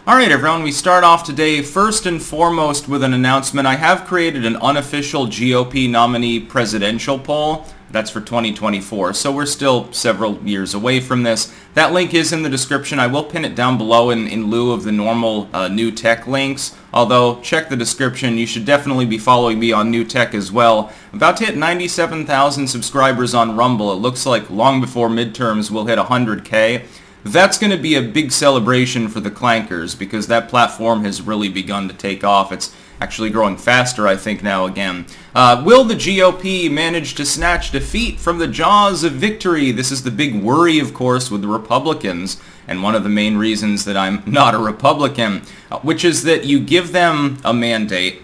Alright everyone, we start off today first and foremost with an announcement. I have created an unofficial GOP nominee presidential poll. That's for 2024, so we're still several years away from this. That link is in the description. I will pin it down below in lieu of the normal new tech links. Although, check the description. You should definitely be following me on new tech as well. About to hit 97,000 subscribers on Rumble. It looks like long before midterms we'll hit 100K. That's going to be a big celebration for the Clankers because that platform has really begun to take off. It's actually growing faster, I think, now again. Will the GOP manage to snatch defeat from the jaws of victory? This is the big worry, of course, with the Republicans, and one of the main reasons that I'm not a Republican, which is that you give them a mandate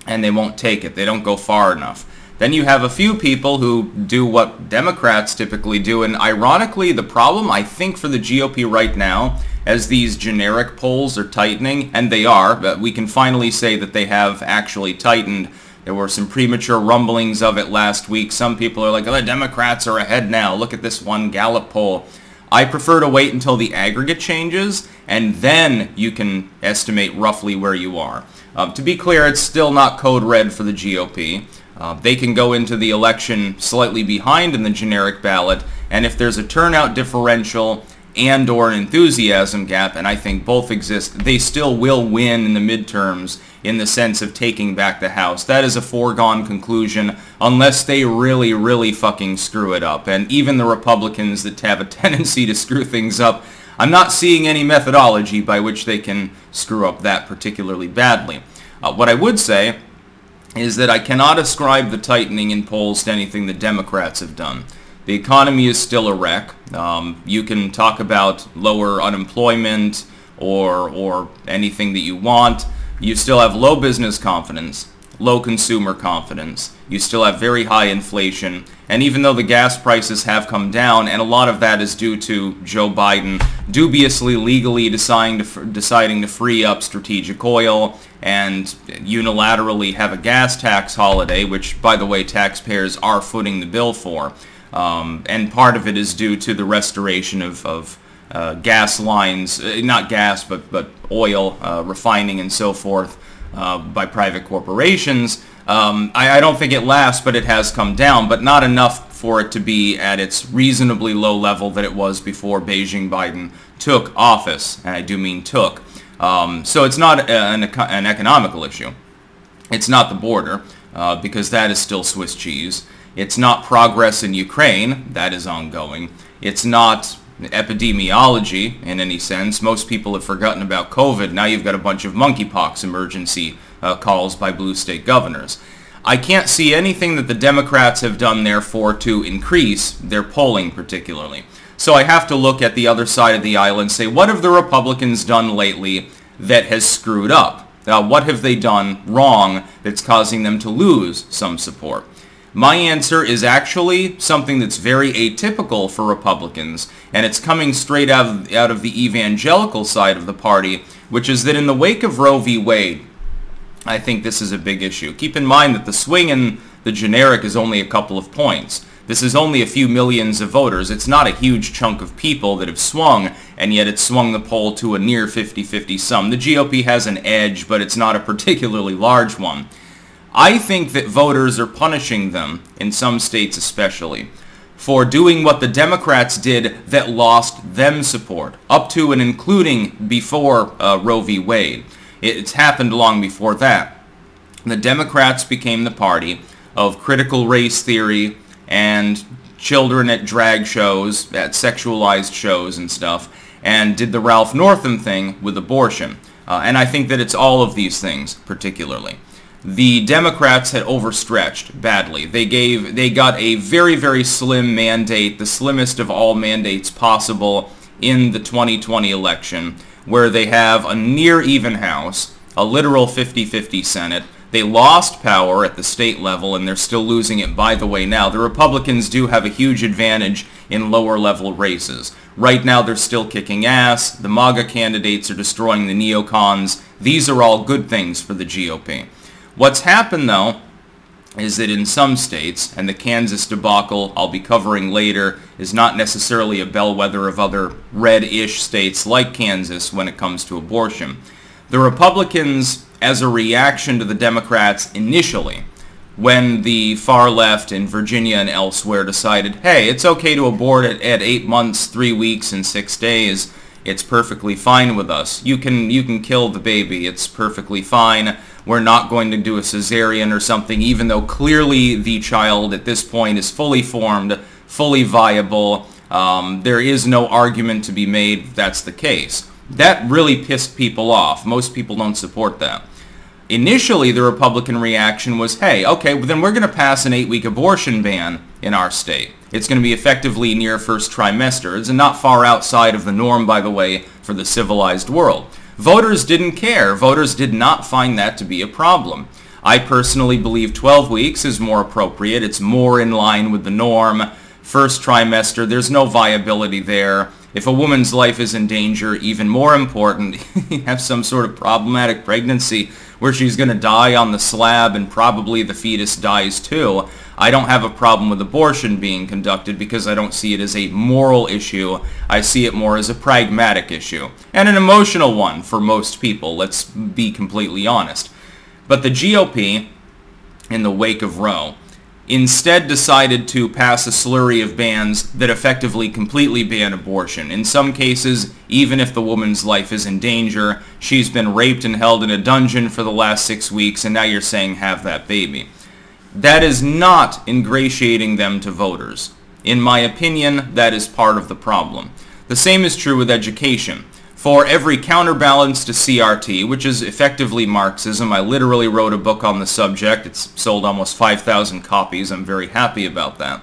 and they won't take it. They don't go far enough. Then you have a few people who do what Democrats typically do, and ironically, the problem, I think, for the GOP right now, as these generic polls are tightening, and they are, but we can finally say that they have actually tightened. There were some premature rumblings of it last week. Some people are like, oh, the Democrats are ahead now. Look at this one Gallup poll. I prefer to wait until the aggregate changes, and then you can estimate roughly where you are. To be clear, it's still not code red for the GOP. They can go into the election slightly behind in the generic ballot, and if there's a turnout differential and or an enthusiasm gap, and I think both exist, they still will win in the midterms in the sense of taking back the House. That is a foregone conclusion unless they really, really fucking screw it up. And even the Republicans that have a tendency to screw things up, I'm not seeing any methodology by which they can screw up that particularly badly. What I would say is that I cannot ascribe the tightening in polls to anything the Democrats have done. The economy is still a wreck. You can talk about lower unemployment or anything that you want. You still have low business confidence, low consumer confidence. You still have very high inflation. And even though the gas prices have come down, and a lot of that is due to Joe Biden dubiously legally deciding to free up strategic oil and unilaterally have a gas tax holiday, which, by the way, taxpayers are footing the bill for. And part of it is due to the restoration of gas lines, not gas, but oil, refining and so forth, by private corporations. I don't think it lasts, but it has come down, but not enough for it to be at its reasonably low level that it was before Beijing Biden took office, and I do mean took. So it's not an economical issue. It's not the border, because that is still Swiss cheese. It's not progress in Ukraine. That is ongoing. It's not epidemiology in any sense. Most people have forgotten about COVID. Now you've got a bunch of monkeypox emergency calls by blue state governors. I can't see anything that the Democrats have done, therefore, to increase their polling particularly. So I have to look at the other side of the aisle and say, what have the Republicans done lately that has screwed up? What have they done wrong that's causing them to lose some support? My answer is actually something that's very atypical for Republicans, and it's coming straight out of the evangelical side of the party, which is that in the wake of Roe v. Wade, I think this is a big issue. Keep in mind that the swing in the generic is only a couple of points. This is only a few millions of voters. It's not a huge chunk of people that have swung, and yet it's swung the poll to a near 50-50 sum. The GOP has an edge, but it's not a particularly large one. I think that voters are punishing them, in some states especially, for doing what the Democrats did that lost them support, up to and including before Roe v. Wade. It's happened long before that. The Democrats became the party of critical race theory and children at drag shows, at sexualized shows and stuff, and did the Ralph Northam thing with abortion. And I think that it's all of these things, particularly. The Democrats had overstretched badly. They got a very, very slim mandate, the slimmest of all mandates possible in the 2020 election, where they have a near even House, a literal 50-50 Senate. They lost power at the state level, and they're still losing it, by the way, now. The Republicans do have a huge advantage in lower-level races. Right now, they're still kicking ass. The MAGA candidates are destroying the neocons. These are all good things for the GOP. What's happened, though, is that in some states, and the Kansas debacle I'll be covering later is not necessarily a bellwether of other red-ish states like Kansas when it comes to abortion. The Republicans, as a reaction to the Democrats initially, when the far left in Virginia and elsewhere decided, hey, it's okay to abort at 8 months, 3 weeks, and 6 days, it's perfectly fine with us. You can kill the baby. It's perfectly fine. We're not going to do a cesarean or something, even though clearly the child at this point is fully formed, fully viable. There is no argument to be made if that's the case. That really pissed people off. Most people don't support that. Initially, the Republican reaction was, hey, okay, well, then we're going to pass an 8-week abortion ban in our state. It's going to be effectively near first trimester. It's not far outside of the norm, by the way, for the civilized world. Voters didn't care. Voters did not find that to be a problem. I personally believe 12 weeks is more appropriate. It's more in line with the norm. First trimester, there's no viability there. If a woman's life is in danger, even more important, you have some sort of problematic pregnancy where she's going to die on the slab and probably the fetus dies too. I don't have a problem with abortion being conducted because I don't see it as a moral issue. I see it more as a pragmatic issue and an emotional one for most people, let's be completely honest. But the GOP, in the wake of Roe, instead decided to pass a slurry of bans that effectively completely ban abortion. In some cases, even if the woman's life is in danger, she's been raped and held in a dungeon for the last 6 weeks, and now you're saying have that baby. That is not ingratiating them to voters. In my opinion, that is part of the problem. The same is true with education. For every counterbalance to CRT, which is effectively Marxism, I literally wrote a book on the subject. It's sold almost 5,000 copies. I'm very happy about that.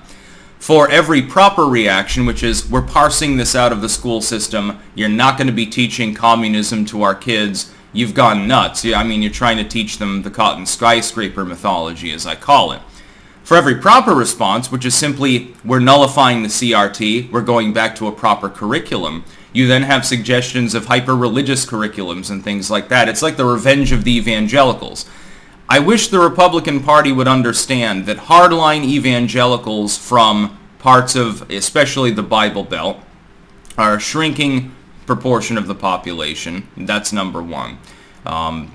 For every proper reaction, which is we're parsing this out of the school system, you're not going to be teaching communism to our kids, you've gone nuts. I mean, you're trying to teach them the cotton skyscraper mythology, as I call it. For every proper response, which is simply we're nullifying the CRT, we're going back to a proper curriculum, you then have suggestions of hyper-religious curriculums and things like that. It's like the revenge of the evangelicals. I wish the Republican Party would understand that hardline evangelicals from parts of, especially the Bible Belt, are a shrinking proportion of the population. That's number one.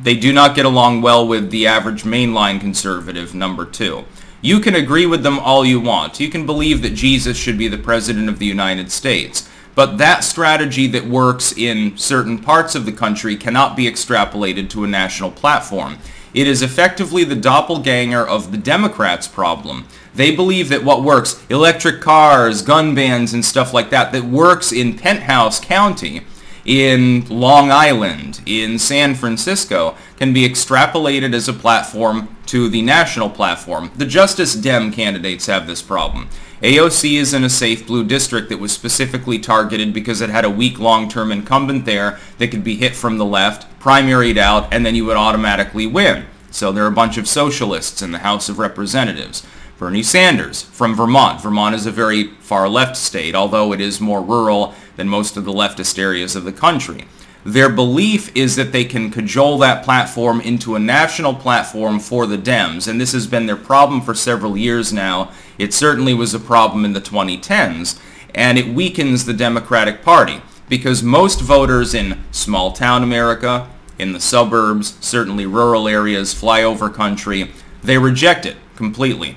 They do not get along well with the average mainline conservative, number two. You can agree with them all you want. You can believe that Jesus should be the President of the United States. But that strategy that works in certain parts of the country cannot be extrapolated to a national platform. It is effectively the doppelganger of the Democrats' problem. They believe that what works, electric cars, gun bans, and stuff like that, that works in Penthouse County, in Long Island, in San Francisco, can be extrapolated as a platform to the national platform. The Justice Dem candidates have this problem. AOC is in a safe blue district that was specifically targeted because it had a weak long-term incumbent there that could be hit from the left, primaried out, and then you would automatically win. So there are a bunch of socialists in the House of Representatives. Bernie Sanders from Vermont. Vermont is a very far left state, although it is more rural than most of the leftist areas of the country. Their belief is that they can cajole that platform into a national platform for the Dems, and this has been their problem for several years now. It certainly was a problem in the 2010s, and it weakens the Democratic Party because most voters in small-town America, in the suburbs, certainly rural areas, flyover country, they reject it completely.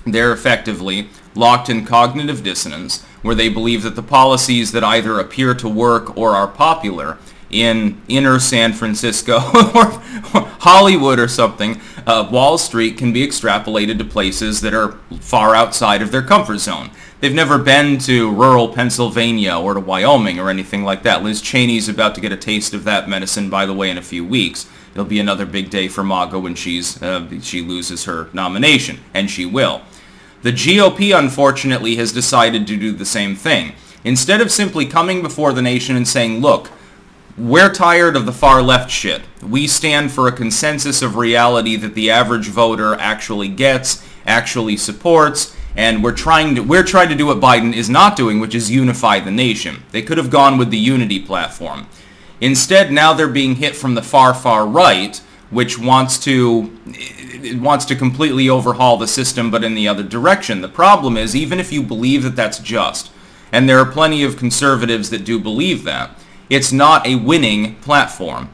They're effectively locked in cognitive dissonance where they believe that the policies that either appear to work or are popular in inner San Francisco or Hollywood or something, Wall Street can be extrapolated to places that are far outside of their comfort zone. They've never been to rural Pennsylvania or to Wyoming or anything like that. Liz Cheney's about to get a taste of that medicine, by the way, in a few weeks. It'll be another big day for MAGA when she loses her nomination, and she will. The GOP, unfortunately, has decided to do the same thing. Instead of simply coming before the nation and saying, look, we're tired of the far left shit. We stand for a consensus of reality that the average voter actually gets, actually supports, and we're trying to do what Biden is not doing, which is unify the nation. They could have gone with the unity platform. Instead, now they're being hit from the far, far right which wants to completely overhaul the system, but in the other direction. The problem is, even if you believe that that's just, and there are plenty of conservatives that do believe that, it's not a winning platform.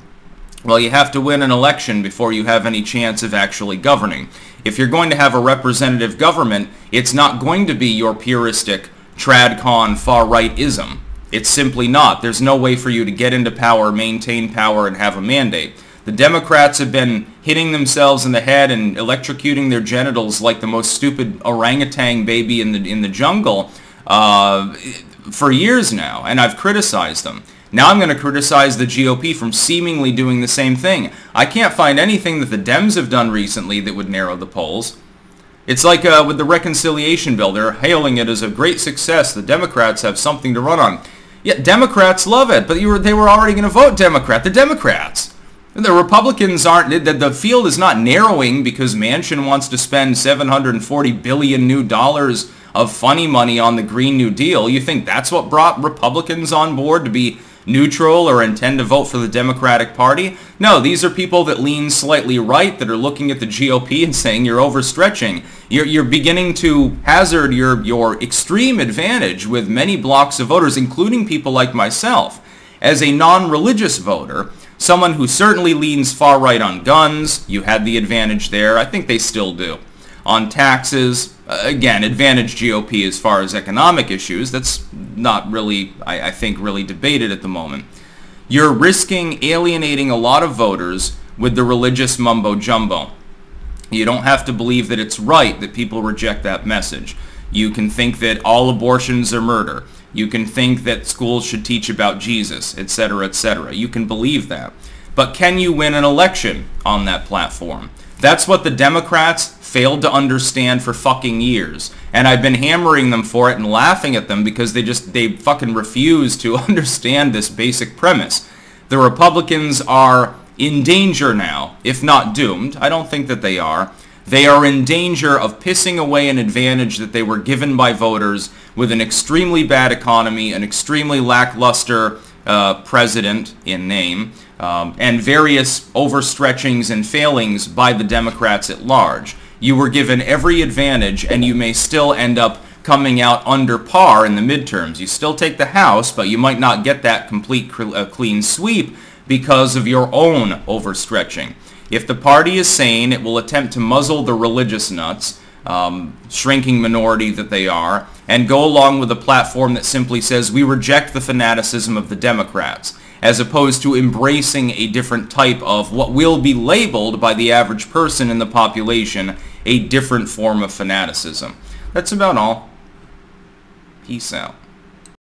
Well, you have to win an election before you have any chance of actually governing. If you're going to have a representative government, it's not going to be your puristic, tradcon, far-right-ism. It's simply not. There's no way for you to get into power, maintain power, and have a mandate. The Democrats have been hitting themselves in the head and electrocuting their genitals like the most stupid orangutan baby in the jungle for years now, and I've criticized them. Now I'm going to criticize the GOP from seemingly doing the same thing. I can't find anything that the Dems have done recently that would narrow the polls. It's like with the reconciliation bill. They're hailing it as a great success. The Democrats have something to run on. Yeah, Democrats love it, but they were already going to vote Democrat. The Democrats. The Republicans aren't. The field is not narrowing because Manchin wants to spend $740 billion new dollars of funny money on the Green New Deal. You think that's what brought Republicans on board to be neutral or intend to vote for the Democratic Party? No, these are people that lean slightly right, that are looking at the GOP and saying you're overstretching. You're beginning to hazard your extreme advantage with many blocks of voters, including people like myself. As a non-religious voter, someone who certainly leans far right on guns, you had the advantage there. I think they still do. On taxes, again, advantage GOP as far as economic issues. That's not really, I think, really debated at the moment. You're risking alienating a lot of voters with the religious mumbo-jumbo. You don't have to believe that it's right that people reject that message. You can think that all abortions are murder. You can think that schools should teach about Jesus, etc., etc. You can believe that. But can you win an election on that platform? That's what the Democrats failed to understand for fucking years. And I've been hammering them for it and laughing at them because they fucking refuse to understand this basic premise. The Republicans are in danger now, if not doomed. I don't think that they are. They are in danger of pissing away an advantage that they were given by voters with an extremely bad economy, an extremely lackluster president in name, and various overstretchings and failings by the Democrats at large. You were given every advantage, and you may still end up coming out under par in the midterms. You still take the House, but you might not get that complete clean sweep because of your own overstretching. If the party is sane, it will attempt to muzzle the religious nuts, shrinking minority that they are, and go along with a platform that simply says we reject the fanaticism of the Democrats, as opposed to embracing a different type of what will be labeled by the average person in the population a different form of fanaticism. That's about all. Peace out.